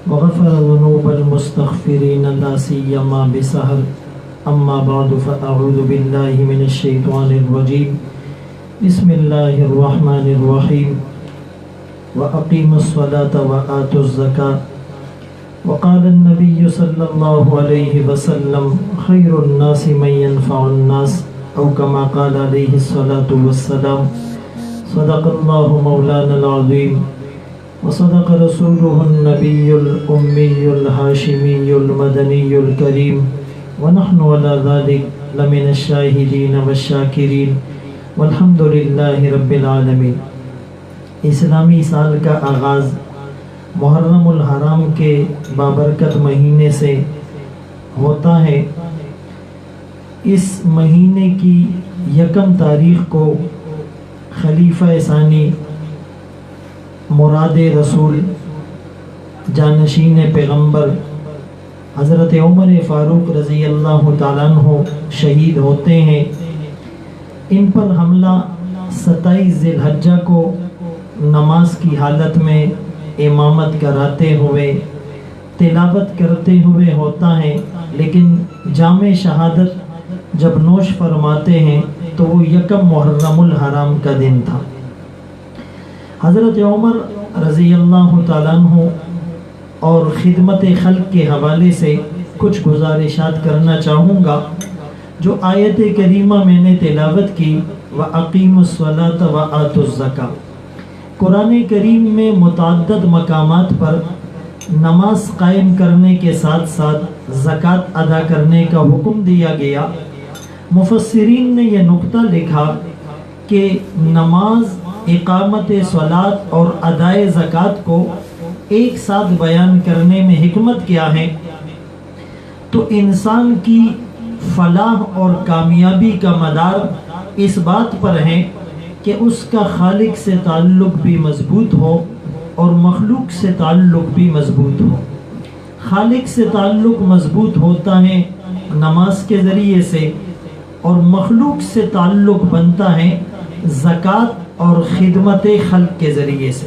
وغفر ذنوب المستغفرين لا سيما بسهر. أما بعد فأعوذ بالله من الشيطان الرجيم. بسم الله الرحمن الرحيم. وأقيموا الصلاة وآتوا الزكاة. وقال النبي صلى الله عليه وسلم خير الناس من ينفع الناس، أو كما قال عليه الصلاة والسلام. صدق الله مولانا العظيم وصدق رسوله النبي الأمي الهاشمي المدني الكريم، ونحن على ذلك لمن الشاهدين والشاكرين والحمد لله رب العالمين. اسلامی سال کا آغاز محرم الحرام کے بابرکت مہینے سے ہوتا ہے. اس مہینے کی یکم تاریخ کو خلیفہ ثانی مراد رسول جانشین پیغمبر حضرت عمر فاروق رضی اللہ تعالیٰ عنہ شہید ہوتے ہیں. ان پر حملہ 27 ذی الحجہ کو نماز کی حالت میں امامت کراتے ہوئے تلاوت کرتے ہوئے ہوتا ہے، لیکن جام شہادت جب نوش فرماتے ہیں تو وہ یکم محرم الحرام کا دن تھا. حضرت عمر رضی اللہ تعالیٰ عنہ اور خدمت خلق کے حوالے سے کچھ گزارشات کرنا چاہوں گا. جو آیت کریمہ میں نے تلاوت کی وَأَقِيمُوا الصَّلَاةَ وَآتُوا الزَّكَاةَ، قرآن کریم میں متعدد مقامات پر نماز قائم کرنے کے ساتھ ساتھ زکوٰۃ ادا کرنے کا حکم دیا گیا. مفسرین نے یہ نقطہ لکھا کہ نماز، اقامت صلاۃ اور ادائے زکوٰۃ کو ایک ساتھ بیان کرنے میں حکمت کیا ہے؟ تو انسان کی فلاح اور کامیابی کا مدار اس بات پر ہے کہ اس کا خالق سے تعلق بھی مضبوط ہو اور مخلوق سے تعلق بھی مضبوط ہو. خالق سے تعلق مضبوط ہوتا ہے نماز کے ذریعے سے، اور مخلوق سے تعلق بنتا ہے زکوٰۃ اور خدمت خلق کے ذریعے سے.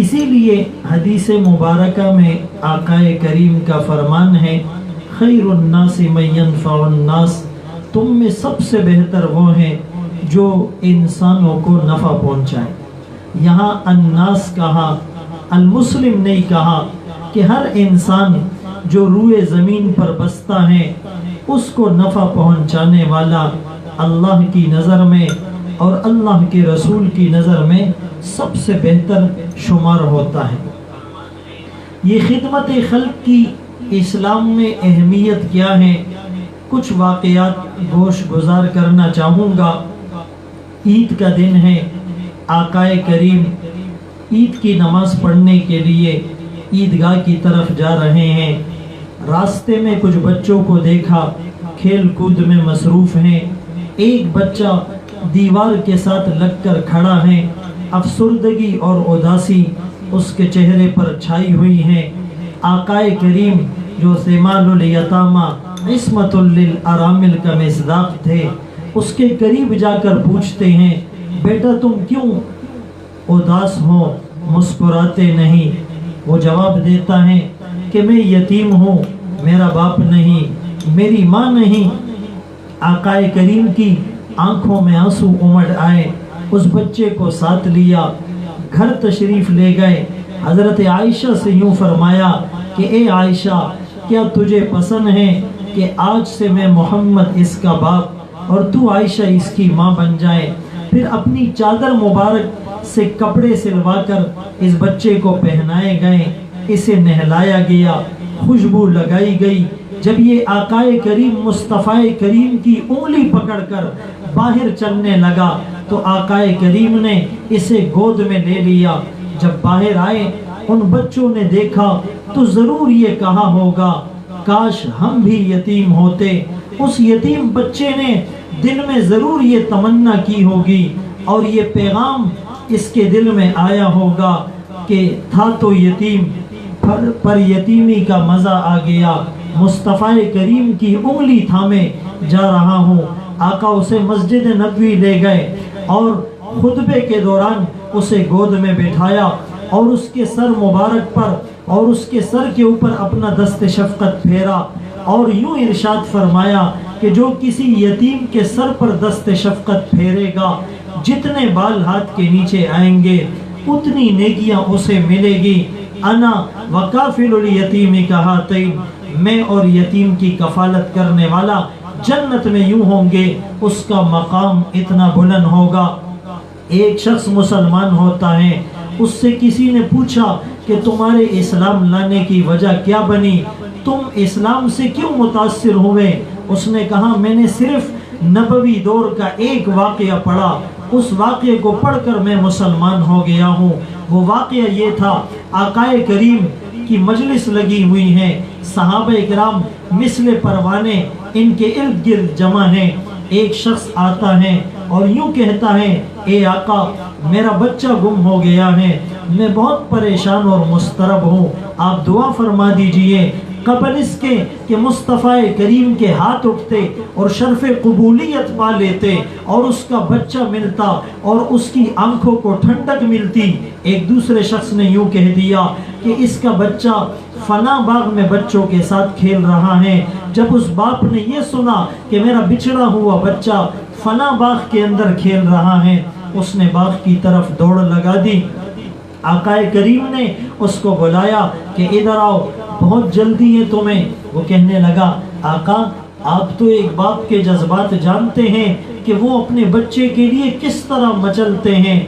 اسی لیے حدیث مبارکہ میں آقا کریم کا فرمان ہے خیر الناس من ينفع الناس، تم میں سب سے بہتر وہ ہیں جو انسانوں کو نفع پہنچائے. یہاں الناس کہا، المسلم نہیں کہا، کہ ہر انسان جو روئے زمین پر بستا ہے اس کو نفع پہنچانے والا اللہ کی نظر میں اور اللہ کے رسول کی نظر میں سب سے بہتر شمار ہوتا ہے. یہ خدمت خلق کی اسلام میں اہمیت کیا ہے؟ کچھ واقعات گوش گزار کرنا چاہوں گا. عید کا دن ہے، آقا کریم عید کی نماز پڑھنے کے لیے عیدگاہ کی طرف جا رہے ہیں. راستے میں کچھ بچوں کو دیکھا کھیل کود میں مصروف ہیں. ایک بچہ دیوار کے ساتھ لگ کر کھڑا ہے، افسردگی اور اداسی اس کے چہرے پر چھائی ہوئی ہے. آقا کریم جو ثمال الیتامی عصمت للارامل کا مصداق تھے، اس کے قریب جا کر پوچھتے ہیں بیٹا تم کیوں اداس ہو، مسکراتے نہیں؟ وہ جواب دیتا ہے کہ میں یتیم ہوں، میرا باپ نہیں، میری ماں نہیں. آقا کریم کی آنکھوں میں آنسو امڑ آئے. اس بچے کو ساتھ لیا، گھر تشریف لے گئے. حضرت عائشہ سے یوں فرمایا کہ اے عائشہ، کیا تجھے پسند ہے کہ آج سے میں محمد اس کا باپ اور تو عائشہ اس کی ماں بن جائے؟ پھر اپنی چادر مبارک سے کپڑے سلوا کر اس بچے کو پہنائے گئے، اسے نہلایا گیا، خوشبو لگائی گئی. جب یہ آقا کریم مصطفیٰ کریم کی انگلی پکڑ کر باہر چلنے لگا تو آقا کریم نے اسے گود میں لے لیا. جب باہر آئے ان بچوں نے دیکھا تو ضرور یہ کہا ہوگا کاش ہم بھی یتیم ہوتے. اس یتیم بچے نے دل میں ضرور یہ تمنا کی ہوگی اور یہ پیغام اس کے دل میں آیا ہوگا کہ تھا تو یتیم پر یتیمی کا مزہ آ گیا، مصطفیٰ کریم کی انگلی تھامے جا رہا ہوں. آقا اسے مسجد نبوی لے گئے اور خطبے کے دوران اسے گود میں بٹھایا اور اس کے سر مبارک پر اور اس کے سر کے اوپر اپنا دست شفقت پھیرا اور یوں ارشاد فرمایا کہ جو کسی یتیم کے سر پر دست شفقت پھیرے گا جتنے بال ہاتھ کے نیچے آئیں گے اتنی نیکیاں اسے ملے گی. انا وکافل الیتیم کہاتین، میں اور یتیم کی کفالت کرنے والا جنت میں یوں ہوں گے، اس کا مقام اتنا بلند ہوگا. ایک شخص مسلمان ہوتا ہے، اس سے کسی نے پوچھا کہ تمہارے اسلام لانے کی وجہ کیا بنی، تم اسلام سے کیوں متاثر ہوئے؟ اس نے کہا میں نے صرف نبوی دور کا ایک واقعہ پڑھا، اس واقعے کو پڑھ کر میں مسلمان ہو گیا ہوں. وہ واقعہ یہ تھا، آقا کریم کی مجلس لگی ہوئی ہے، صحابہ اکرام مثل پروانے ان کے ارد گرد جمع ہیں. ایک شخص آتا ہے اور یوں کہتا ہے اے آقا میرا بچہ گم ہو گیا ہے، میں بہت پریشان اور مضطرب ہوں، آپ دعا فرما دیجئے. قبل اس کے کہ مصطفیٰ کریم کے ہاتھ اٹھتے اور شرف قبولیت پا لیتے اور اس کا بچہ ملتا اور اس کی آنکھوں کو ٹھنڈک ملتی، ایک دوسرے شخص نے یوں کہہ دیا کہ اس کا بچہ فلاں باغ میں بچوں کے ساتھ کھیل رہا ہے. جب اس باپ نے یہ سنا کہ میرا بچھڑا ہوا بچہ فلاں باغ کے اندر کھیل رہا ہے، اس نے باغ کی طرف دوڑ لگا دی. آقا کریم نے اس کو بلایا کہ ادھر آؤ، بہت جلدی ہے تمہیں. وہ کہنے لگا آقا آپ تو ایک باپ کے جذبات جانتے ہیں کہ وہ اپنے بچے کے لیے کس طرح مچلتے ہیں.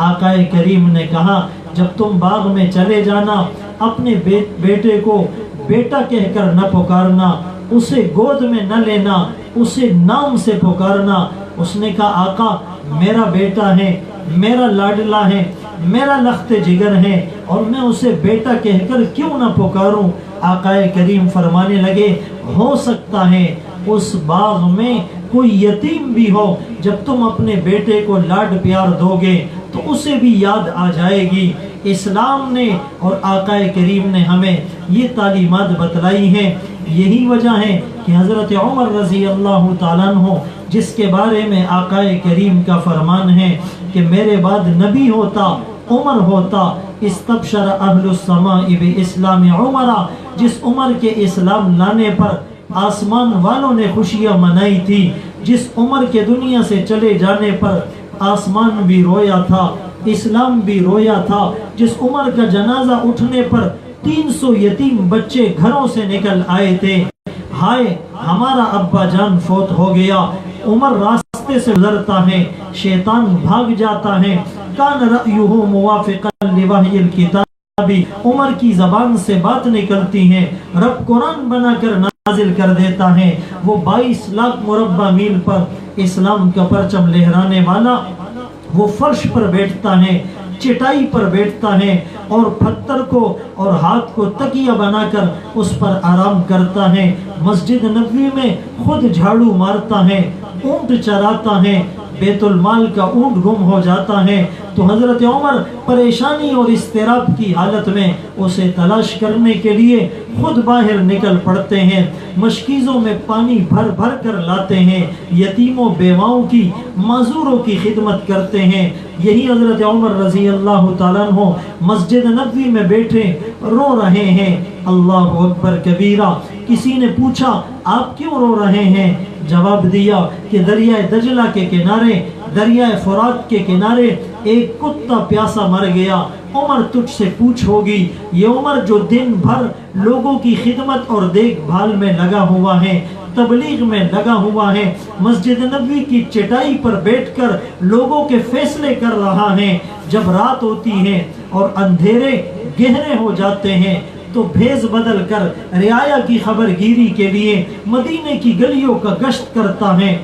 آقا کریم نے کہا جب تم باغ میں چلے جانا اپنے بیٹے کو بیٹا کہہ کر نہ پکارنا، اسے گود میں نہ لینا، اسے نام سے پکارنا. اس نے کہا آقا میرا بیٹا ہے، میرا لاڈلا ہے، میرا لخت جگر ہے اور میں اسے بیٹا کہہ کر کیوں نہ پکاروں؟ آقا کریم فرمانے لگے ہو سکتا ہے اس باغ میں کوئی یتیم بھی ہو، جب تم اپنے بیٹے کو لاڈ پیار دو گے تو اسے بھی یاد آ جائے گی. اسلام نے اور آقا کریم نے ہمیں یہ تعلیمات بتلائی ہیں. یہی وجہ ہے کہ حضرت عمر رضی اللہ تعالیٰ عنہ جس کے بارے میں آقا کریم کا فرمان ہے کہ میرے بعد نبی ہوتا عمر ہوتا، استبشر اہل السماء باسلام عمر، جس عمر کے اسلام لانے پر آسمان والوں نے خوشیاں منائی تھی، جس عمر کے دنیا سے چلے جانے پر آسمان بھی رویا تھا، اسلام بھی رویا تھا، جس عمر کا جنازہ اٹھنے پر 300 یتیم بچے گھروں سے نکل آئے تھے. ہائے ہمارا ابا جان فوت ہو گیا. عمر راستے سے گزرتا ہے، شیطان بھاگ جاتا ہے. کان رأیہ موافقا لوحی الکتاب، عمر کی زبان سے بات نکلتی ہے، رب قرآن بنا کر نازل کر دیتا ہے. وہ 22 لاکھ مربع میل پر اسلام کا پرچم لہرانے والا وہ فرش پر بیٹھتا ہے، چٹائی پر بیٹھتا ہے اور پتھر کو اور ہاتھ کو تکیہ بنا کر اس پر آرام کرتا ہے. مسجد نبوی میں خود جھاڑو مارتا ہے، اونٹ چراتا ہے. بیت المال کا اونٹ گم ہو جاتا ہے تو حضرت عمر پریشانی اور اضطراب کی حالت میں اسے تلاش کرنے کے لیے خود باہر نکل پڑتے ہیں. مشکیزوں میں پانی بھر بھر کر لاتے ہیں، یتیموں بیواؤں کی معذوروں کی خدمت کرتے ہیں. یہی حضرت عمر رضی اللہ تعالیٰ عنہ مسجد نبوی میں بیٹھے رو رہے ہیں. اللہ اکبر کبیرہ. کسی نے پوچھا آپ کیوں رو رہے ہیں؟ جواب دیا کہ دریائے دجلہ کے کنارے، دریائے فرات کے کنارے ایک کتا پیاسا مر گیا. عمر تجھ سے پوچھ ہوگی، یہ عمر جو دن بھر لوگوں کی خدمت اور دیکھ بھال میں لگا ہوا ہے، تبلیغ میں لگا ہوا ہے، مسجد نبوی کی چٹائی پر بیٹھ کر لوگوں کے فیصلے کر رہا ہے، جب رات ہوتی ہے اور اندھیرے گہرے ہو جاتے ہیں تو بھیز بدل کر رعایا کی خبر گیری کے لیے مدینے کی گلیوں کا گشت کرتا ہے.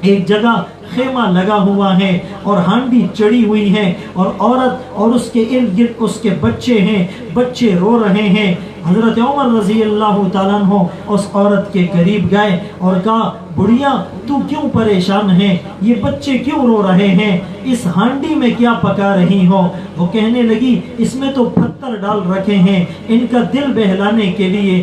ایک جگہ خیمہ لگا ہوا ہے اور ہانڈی چڑی ہوئی ہے اور عورت اور اس کے ارد گرد اس کے بچے ہیں، بچے رو رہے ہیں. حضرت عمر رضی اللہ تعالیٰ عنہ اس عورت کے قریب گئے اور کہا بڑھیا تو کیوں پریشان ہے، یہ بچے کیوں رو رہے ہیں، اس ہانڈی میں کیا پکا رہی ہو؟ وہ کہنے لگی اس میں تو پتھر ڈال رکھے ہیں ان کا دل بہلانے کے لیے،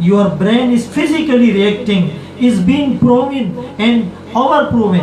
your brain is physically reacting, is being proven and over proven।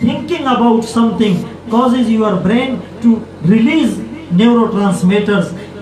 thinking about something causes your brain to release neurotransmitters।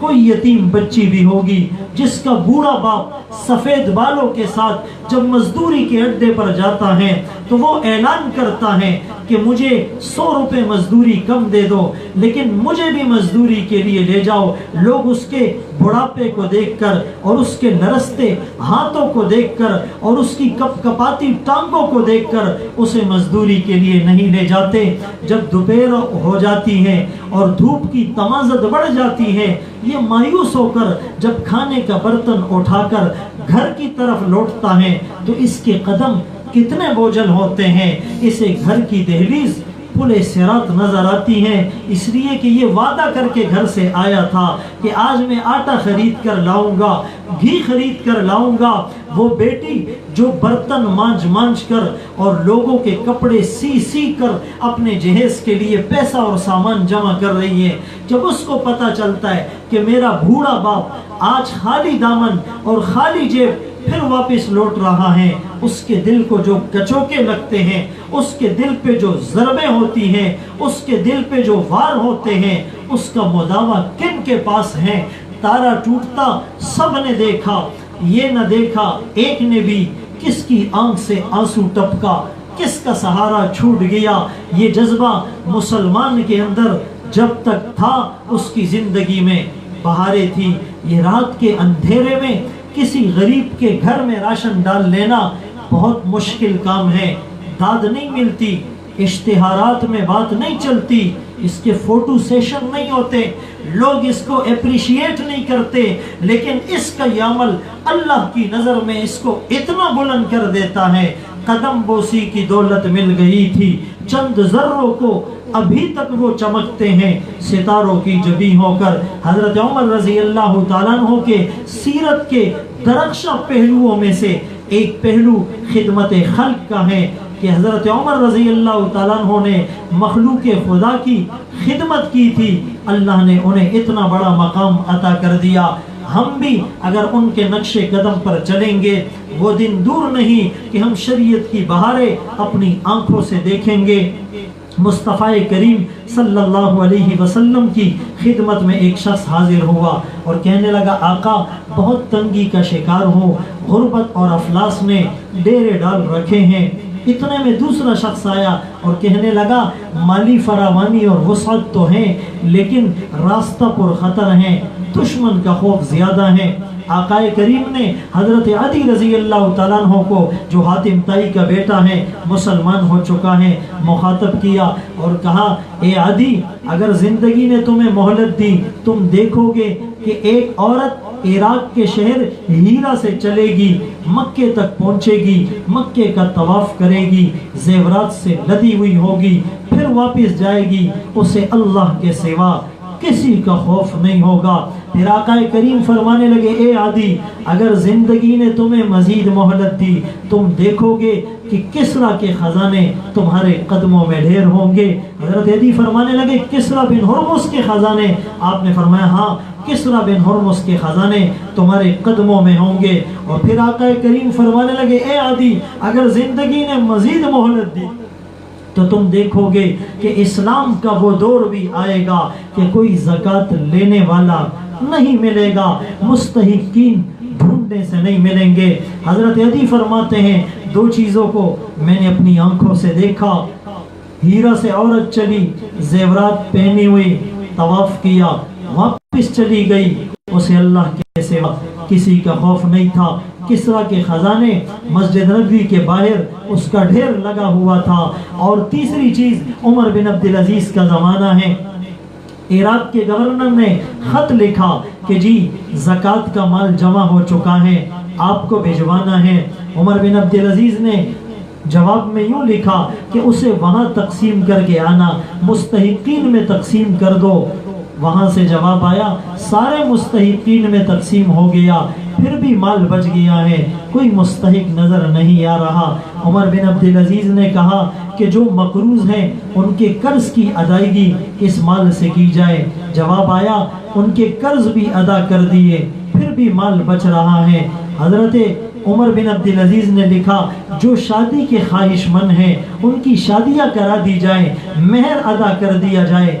کوئی یتیم بچی بھی ہوگی جس کا بوڑھا باپ سفید بالوں کے ساتھ جب مزدوری کے اڈے پر جاتا ہے تو وہ اعلان کرتا ہے کہ مجھے 100 روپے مزدوری کم دے دو لیکن مجھے بھی مزدوری کے لیے لے جاؤ. لوگ اس کے بڑھاپے کو دیکھ کر اور اس کے لرزتے ہاتھوں کو دیکھ کر اور اس کی کپ کپاتی ٹانگوں کو دیکھ کر اسے مزدوری کے لیے نہیں لے جاتے. جب دوپہر ہو جاتی ہے اور دھوپ کی تمازت بڑھ جاتی ہے یہ مایوس ہو کر جب کھانے کا برتن اٹھا کر گھر کی طرف لوٹتا ہے تو اس کے قدم کتنے بوجھل ہوتے ہیں. اسے گھر کی دہلیز پل صراط نظر آتی ہے اس لیے کہ یہ وعدہ کر کے گھر سے آیا تھا کہ آج میں آٹا خرید کر لاؤں گا, گھی خرید کر لاؤں گا. وہ بیٹی جو برتن مانج مانج کر اور لوگوں کے کپڑے سی سی کر اپنے جہیز کے لیے پیسہ اور سامان جمع کر رہی ہے, جب اس کو پتہ چلتا ہے کہ میرا بوڑھا باپ آج خالی دامن اور خالی جیب پھر واپس لوٹ رہا ہے, اس کے دل کو جو کچوکے لگتے ہیں, اس کے دل پہ جو ضربیں ہوتی ہیں, اس کے دل پہ جو وار ہوتے ہیں, اس کا مداوع کن کے پاس ہے؟ تارا ٹوٹتا سب نے دیکھا, یہ نہ دیکھا ایک نے بھی کس کی آنکھ سے آنسو ٹپکا, کس کا سہارا چھوٹ گیا. یہ جذبہ مسلمان کے اندر جب تک تھا اس کی زندگی میں بہاریں تھی. یہ رات کے اندھیرے میں کسی غریب کے گھر میں راشن ڈال لینا بہت مشکل کام ہے. داد نہیں ملتی, اشتہارات میں بات نہیں چلتی, اس کے فوٹو سیشن نہیں ہوتے, لوگ اس کو اپریشیٹ نہیں کرتے, لیکن اس کا یہ عمل اللہ کی نظر میں اس کو اتنا بلند کر دیتا ہے. قدم بوسی کی دولت مل گئی تھی, چند ذروں کو ابھی تک وہ چمکتے ہیں ستاروں کی جبیں ہو کر. حضرت عمر رضی اللہ تعالیٰ عنہ کے سیرت کے درخشاں پہلوؤں میں سے ایک پہلو خدمت خلق کا ہے کہ حضرت عمر رضی اللہ تعالیٰ عنہ نے مخلوق خدا کی خدمت کی تھی. اللہ نے انہیں اتنا بڑا مقام عطا کر دیا. ہم بھی اگر ان کے نقش قدم پر چلیں گے وہ دن دور نہیں کہ ہم شریعت کی بہاریں اپنی آنکھوں سے دیکھیں گے. مصطفیٰ کریم صلی اللہ علیہ وسلم کی خدمت میں ایک شخص حاضر ہوا اور کہنے لگا آقا بہت تنگی کا شکار ہوں, غربت اور افلاس نے ڈیرے ڈال رکھے ہیں. اتنے میں دوسرا شخص آیا اور کہنے لگا مالی فراوانی اور وسعت تو ہیں لیکن راستہ پر خطر ہیں, دشمن کا خوف زیادہ ہے. آقا کریم نے حضرت عدی رضی اللہ تعالیٰ عنہ کو جو حاتم طائی کا بیٹا ہے مسلمان ہو چکا ہے مخاطب کیا اور کہا اے عدی اگر زندگی نے تمہیں مہلت دی تم دیکھو گے کہ ایک عورت عراق کے شہر ہیرا سے چلے گی, مکے تک پہنچے گی, مکے کا طواف کرے گی, زیورات سے لدی ہوئی ہوگی, پھر واپس جائے گی, اسے اللہ کے سوا کسی کا خوف نہیں ہوگا. پھر آقا کریم فرمانے لگے اے عادی اگر زندگی نے تمہیں مزید مہلت دی تم دیکھو گے کہ کسرا کے خزانے تمہارے قدموں میں ڈھیر ہوں گے. حضرت عدی فرمانے لگے کسرا بن ہرمز کے خزانے؟ آپ نے فرمایا ہاں کسرا بن ہرمز کے خزانے تمہارے قدموں میں ہوں گے. اور پھر آقا کریم فرمانے لگے اے عادی اگر زندگی نے مزید مہلت دی تو تم دیکھو گے کہ اسلام کا وہ دور بھی آئے گا کہ کوئی زکوٰۃ لینے والا نہیں ملے گا, مستحقین ڈھونڈنے سے نہیں ملیں گے. حضرت عدی فرماتے ہیں دو چیزوں کو میں نے اپنی آنکھوں سے دیکھا, ہیرا سے عورت چلی زیورات پہنی ہوئی طواف کیا واپس چلی گئی, اسے اللہ کے سوا کسی کا خوف نہیں تھا. کسرا کے خزانے مسجد نبوی کے باہر اس کا ڈھیر لگا ہوا تھا. اور تیسری چیز عمر بن عبدالعزیز کا زمانہ ہے, عراق کے گورنر نے خط لکھا کہ جی زکوٰۃ کا مال جمع ہو چکا ہے آپ کو بھجوانا ہے. عمر بن عبدالعزیز نے جواب میں یوں لکھا کہ اسے وہاں تقسیم کر کے آنا, مستحقین میں تقسیم کر دو. وہاں سے جواب آیا سارے مستحقین میں تقسیم ہو گیا, پھر بھی مال بچ گیا ہے, کوئی مستحق نظر نہیں آ رہا. عمر بن عبدالعزیز نے کہا کہ جو مقروض ہیں ان کے قرض کی ادائیگی اس مال سے کی جائے. جواب آیا ان کے قرض بھی ادا کر دیے, پھر بھی مال بچ رہا ہے. حضرت عمر بن عبدالعزیز نے لکھا جو شادی کے خواہش مند ہیں ان کی شادیاں کرا دی جائیں, مہر ادا کر دیا جائے.